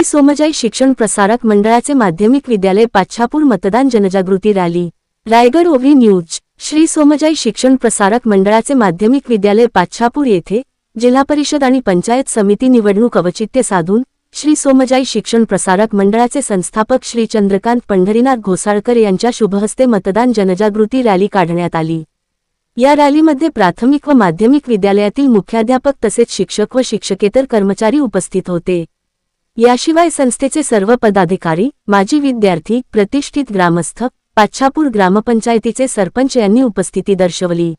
सोमजाई शिक्षण प्रसारक मंडळाचे माध्यमिक विद्यालय पाच्छापूर मतदान जनजागृती rally Raigad OV news. Shri Somjai शिक्षण प्रसारक मंडळाचे माध्यमिक विद्यालय पाच्छापूर येथे जिल्हा परिषद आणि पंचायत समिती निवडणूक औचित्य साधून श्री सोमजाई शिक्षण प्रसारक मंडळाचे संस्थापक श्री चंद्रकांत पंढरीनाथ घोसाळकर यांच्या शुभहस्ते मतदान जनजागृती रॅली काढण्यात आली। या रॅलीमध्ये प्राथमिक व माध्यमिक विद्यालयातील मुख्याध्यापक तसेच शिक्षक व शिक्षकेतर कर्मचारी उपस्थित होते। याशिवाय संस्थेचे सर्व पदाधिकारी, माजी विद्यार्थी, प्रतिष्ठित ग्रामस्थ, पाच्छापूर ग्रामपंचायतीचे सरपंच यांनी उपस्थिती दर्शवली।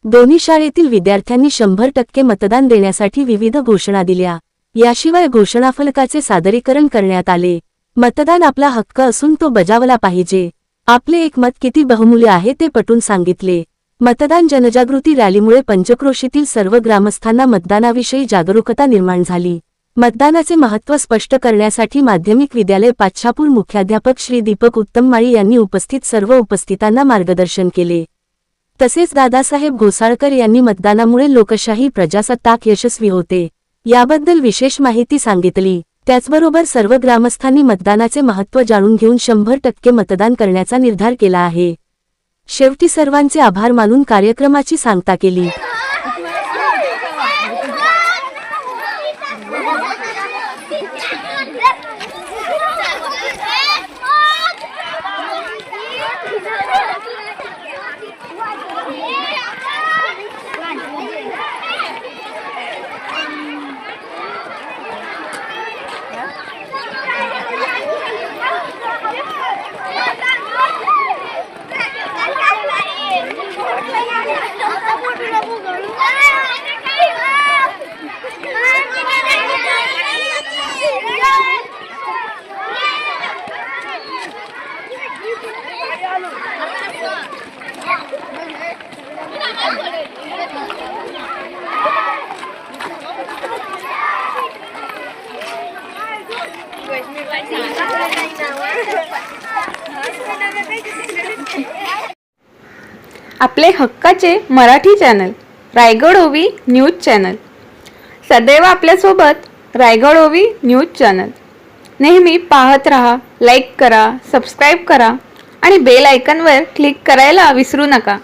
दोन्ही शाळेतील विद्यार्थ्यांनी 100% मतदान देण्यासाठी विविध घोषणा दिल्या। याशिवाय घोषणाफलकाचे सादरीकरण करण्यात आले। मतदान आपला हक्क असून तो बजावला पाहिजे। आपले एक मत किती बहुमूल्य आहे ते पटवून सांगितले। मतदान जनजागृती रॅलीमुळे पंचक्रोशीतील सर्व ग्रामस्थांना मतदानाविषयी जागरूकता निर्माण झाली। मतदानाचे महत्त्व स्पष्ट करण्यासाठी माध्यमिक विद्यालय पाच्छापूर मुख्याध्यापक श्री दीपक उत्तममाळी यांनी उपस्थित सर्व उपस्थितांना मार्गदर्शन केले। तसेच दादासाहेब घोसाळकर यांनी मतदानामुळे लोकशाही प्रजासत्ताक यशस्वी होते याबद्दल विशेष माहिती सांगितली। त्याचबरोबर सर्व ग्रामस्थांनी मतदानाचे महत्त्व जाणून घेऊन 100% मतदान करण्याचा निर्धार केला आहे। शेवटी सर्वांचे आभार मानून कार्यक्रमाची सांगता केली। आपले हक्काचे Marathi channel Raigad OV news channel सदैव आपल्यासोबत। रायगड ओव्ही न्यूज चॅनल नेहमी पाहत रहा, लाईक करा, सबस्क्राईब करा आणि बेल आयकॉनवर क्लिक करायला विसरू नका।